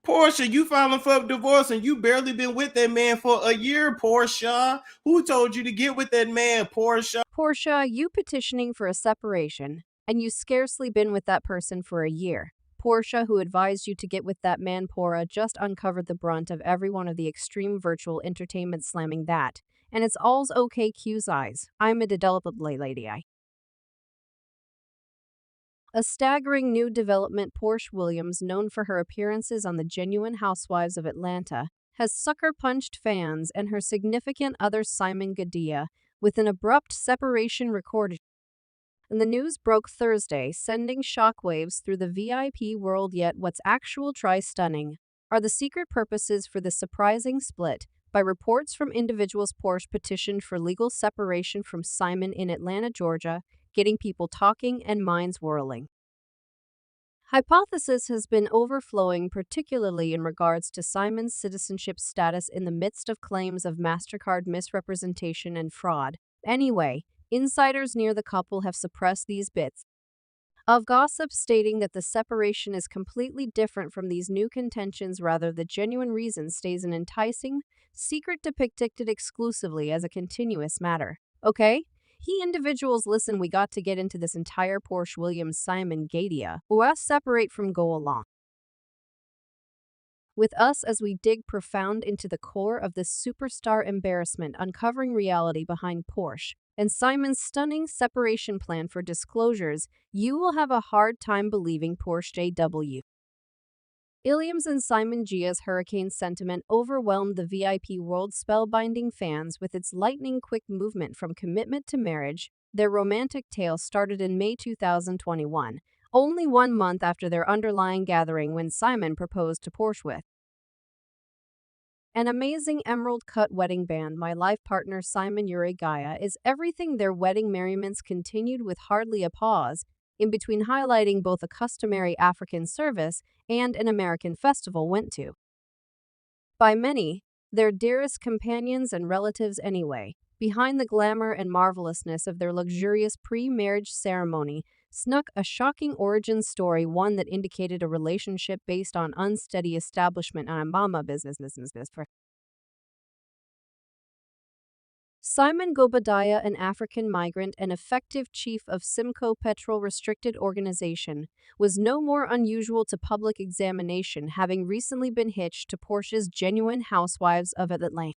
Porsha, you filing for divorce and you barely been with that man for a year, Porsha. Who told you to get with that man, Porsha? Porsha, you petitioning for a separation, and you scarcely been with that person for a year. Porsha, who advised you to get with that man Pora, just uncovered the brunt of every one of the extreme virtual entertainment slamming that. And it's all's okay Q's eyes. I'm a developed lady. A staggering new development. Porsche Williams, known for her appearances on The Genuine Housewives of Atlanta, has sucker punched fans and her significant other Simon Guobadia with an abrupt separation recorded. And the news broke Thursday, sending shockwaves through the VIP world. Yet what's actual try stunning are the secret purposes for the surprising split. By reports from individuals, Porsche petitioned for legal separation from Simon in Atlanta, Georgia, getting people talking and minds whirling. Hypothesis has been overflowing, particularly in regards to Simon's citizenship status in the midst of claims of MasterCard misrepresentation and fraud. Anyway, insiders near the couple have suppressed these bits of gossip, stating that the separation is completely different from these new contentions. Rather, the genuine reason stays an enticing secret depicted exclusively as a continuous matter. Okay? Individuals, listen, we got to get into this entire Porsche Williams Simon Guobadia or us separate from go along with us as we dig profound into the core of this superstar embarrassment, uncovering reality behind Porsche and Simon's stunning separation plan. For disclosures, you will have a hard time believing Porsche J.W. Williams and Simon Gia's hurricane sentiment overwhelmed the VIP world, spellbinding fans with its lightning-quick movement from commitment to marriage. Their romantic tale started in May 2021, only 1 month after their underlying gathering when Simon proposed to Porsche with an amazing emerald-cut wedding band. My life partner Simon Uri Gaia is everything. Their wedding merriments continued with hardly a pause, in between highlighting both a customary African service and an American festival went to by many, their dearest companions and relatives. Anyway, behind the glamour and marvelousness of their luxurious pre-marriage ceremony snuck a shocking origin story, one that indicated a relationship based on unsteady establishment and mama business for Simon Guobadia, an African migrant and effective chief of Simcoe Petrol Restricted Organization, was no more unusual to public examination, having recently been hitched to Porsche's Genuine Housewives of Atlanta.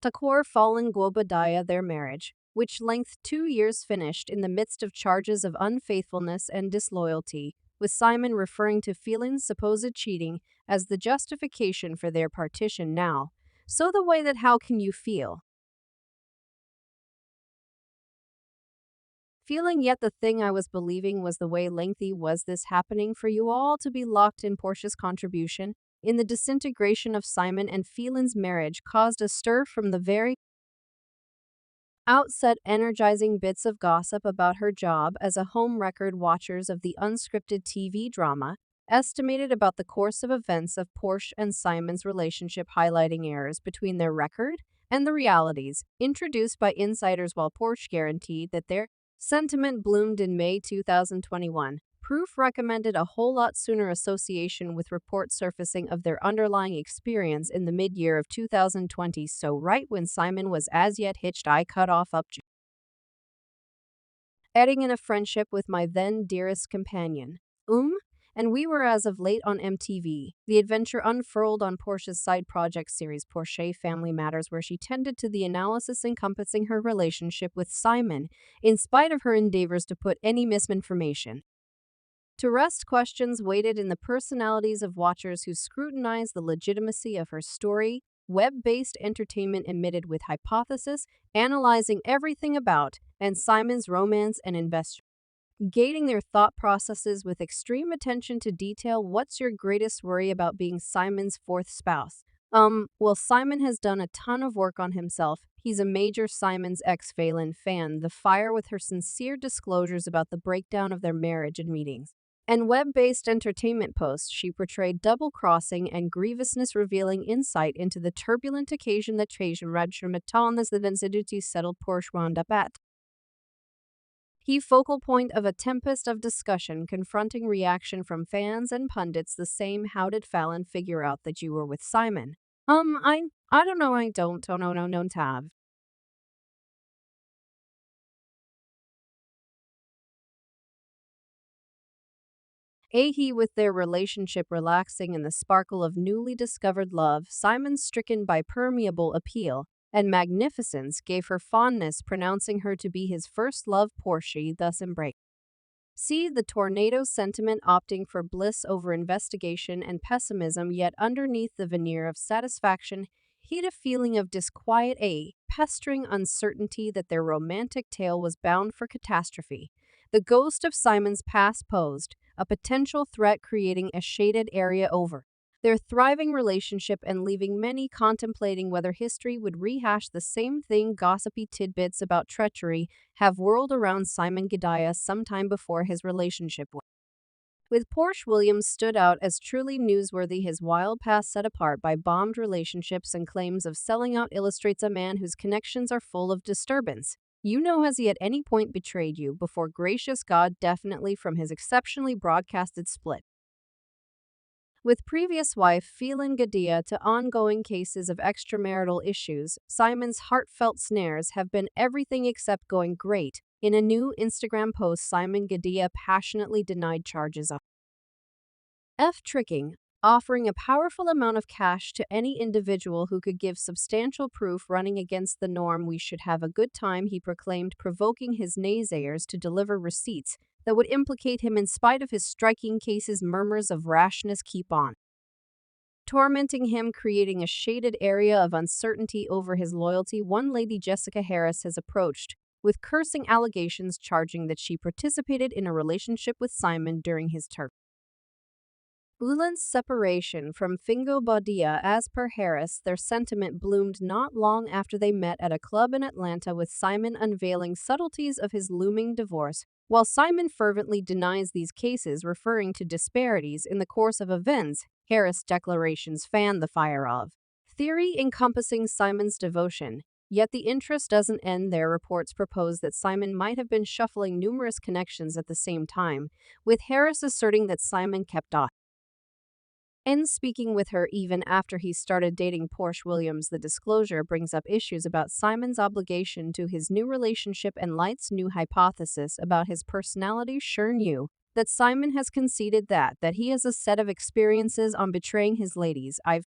Takor following Guobadia, their marriage, which length 2 years, finished in the midst of charges of unfaithfulness and disloyalty, with Simon referring to Phelan's supposed cheating as the justification for their partition. Now, so the way that how can you feel? Feeling, yet the thing I was believing was the way lengthy was this happening for you all to be locked in. Porsche's contribution in the disintegration of Simon and Phelan's marriage caused a stir from the very outset, energizing bits of gossip about her job as a home record. Watchers of the unscripted TV drama estimated about the course of events of Porsche and Simon's relationship, highlighting errors between their record and the realities introduced by insiders, while Porsche guaranteed that their sentiment bloomed in May 2021. Proof recommended a whole lot sooner association with reports surfacing of their underlying experience in the mid-year of 2020, so right when Simon was as yet hitched, I cut off up adding in a friendship with my then dearest companion. And we were as of late on MTV. The adventure unfurled on Porsche's side project series Porsche Family Matters, where she tended to the analysis encompassing her relationship with Simon, in spite of her endeavors to put any misinformation to rest. Questions waited in the personalities of watchers who scrutinized the legitimacy of her story. Web-based entertainment emitted with hypothesis, analyzing everything about and Simon's romance and investigation, gating their thought processes with extreme attention to detail. What's your greatest worry about being Simon's fourth spouse? Well, Simon has done a ton of work on himself. He's a major Simon's ex Phelan fan. The fire with her sincere disclosures about the breakdown of their marriage and meetings and web-based entertainment posts, she portrayed double-crossing and grievousness, revealing insight into the turbulent occasion that Trajan Radshamaton as the Densiduty settled Porsche wound up at. He focal point of a tempest of discussion confronting reaction from fans and pundits the same how did Fallon figure out that you were with Simon? I don't know, I don't know, no, no, have. Ahe with their relationship relaxing in the sparkle of newly discovered love, Simon stricken by permeable appeal and magnificence gave her fondness pronouncing her to be his first love Porsche thus embraced. See the tornado sentiment opting for bliss over investigation and pessimism, yet underneath the veneer of satisfaction hid a feeling of disquiet, a pestering uncertainty that their romantic tale was bound for catastrophe. The ghost of Simon's past posed, a potential threat creating a shaded area over their thriving relationship and leaving many contemplating whether history would rehash the same thing. Gossipy tidbits about treachery have whirled around Simon Guobadia sometime before his relationship with Porsche. Williams stood out as truly newsworthy, his wild past set apart by bombed relationships and claims of selling out illustrates a man whose connections are full of disturbance. You know, has he at any point betrayed you before gracious God? Definitely, from his exceptionally broadcasted split with previous wife Phelan Guobadia to ongoing cases of extramarital issues, Simon's heartfelt snares have been everything except going great. In a new Instagram post, Simon Guobadia passionately denied charges of tricking, offering a powerful amount of cash to any individual who could give substantial proof running against the norm. We should have a good time, he proclaimed, provoking his naysayers to deliver receipts that would implicate him in spite of his striking cases. Murmurs of rashness keep on tormenting him, creating a shaded area of uncertainty over his loyalty. One lady, Jessica Harris, has approached with cursing allegations charging that she participated in a relationship with Simon during his turbulent separation from Guobadia. As per Harris, their sentiment bloomed not long after they met at a club in Atlanta, with Simon unveiling subtleties of his looming divorce. While Simon fervently denies these cases, referring to disparities in the course of events, Harris' declarations fan the fire of theory encompassing Simon's devotion. Yet the interest doesn't end there. Reports propose that Simon might have been shuffling numerous connections at the same time, with Harris asserting that Simon kept off and speaking with her even after he started dating Porsche. Williams. The disclosure brings up issues about Simon's obligation to his new relationship and lights new hypothesis about his personality. Sure knew that Simon has conceded that he has a set of experiences on betraying his ladies. I've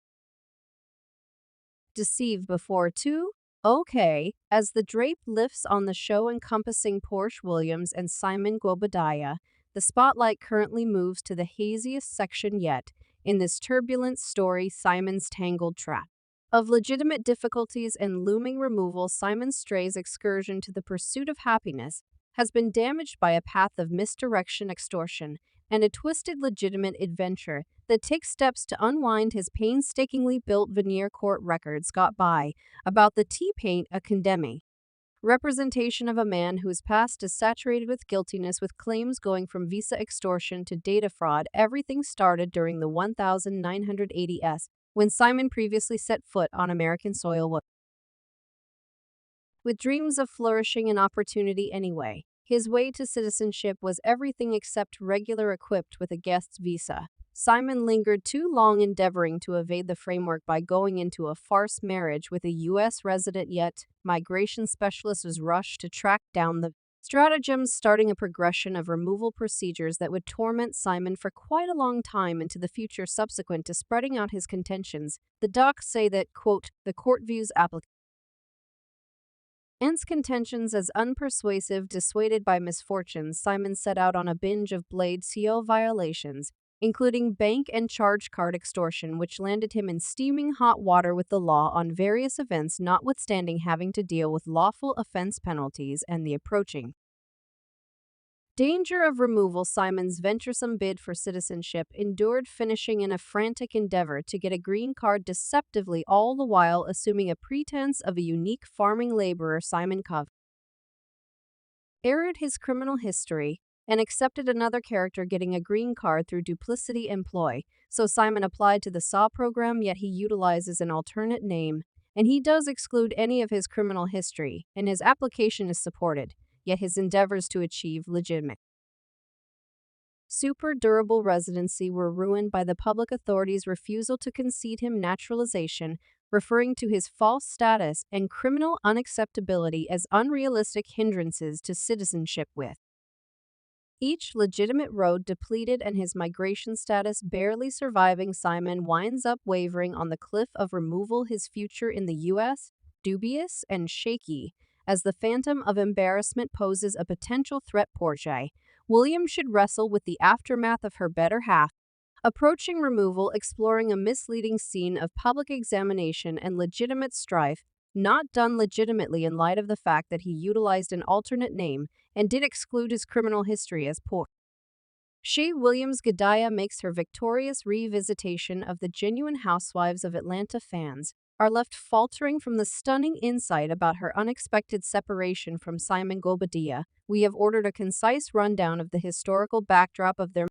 deceived before too. Okay, as the drape lifts on the show encompassing Porsche Williams and Simon Guobadia, the spotlight currently moves to the haziest section yet. In this turbulent story, Simon's tangled trap of legitimate difficulties and looming removal, Simon Stray's excursion to the pursuit of happiness has been damaged by a path of misdirection, extortion, and a twisted legitimate adventure that takes steps to unwind his painstakingly built veneer. Court records got by about the T-paint, a condemning representation of a man whose past is saturated with guiltiness, with claims going from visa extortion to data fraud. Everything started during the 1980s, when Simon previously set foot on American soil with dreams of flourishing and opportunity anyway. His way to citizenship was everything except regular, equipped with a guest's visa. Simon lingered too long endeavoring to evade the framework by going into a farce marriage with a U.S. resident, yet migration specialists was rushed to track down the stratagems, starting a progression of removal procedures that would torment Simon for quite a long time into the future. Subsequent to spreading out his contentions, the docs say that, quote, the court views applicants' contentions as unpersuasive. Dissuaded by misfortunes, Simon set out on a binge of Blade CO violations, including bank and charge card extortion, which landed him in steaming hot water with the law on various events, notwithstanding having to deal with lawful offense penalties and the approaching danger of removal. Simon's venturesome bid for citizenship endured, finishing in a frantic endeavor to get a green card deceptively, all the while assuming a pretense of a unique farming laborer. Simon aired his criminal history and accepted another character getting a green card through duplicity employ. So Simon applied to the SAW program, yet he utilizes an alternate name, and he does exclude any of his criminal history, and his application is supported. yet his endeavors to achieve legitimate super durable residency were ruined by the public authorities' refusal to concede him naturalization, referring to his false status and criminal unacceptability as unrealistic hindrances to citizenship with each legitimate road depleted and his migration status barely surviving. Simon winds up wavering on the cliff of removal, his future in the U.S. dubious and shaky. As the phantom of embarrassment poses a potential threat, Porsha Williams should wrestle with the aftermath of her better half, approaching removal, exploring a misleading scene of public examination and legitimate strife, not done legitimately in light of the fact that he utilized an alternate name and did exclude his criminal history as Porsha Williams. Guobadia makes her victorious revisitation of the genuine Housewives of Atlanta. Fans are left faltering from the stunning insight about her unexpected separation from Simon Guobadia. We have ordered a concise rundown of the historical backdrop of their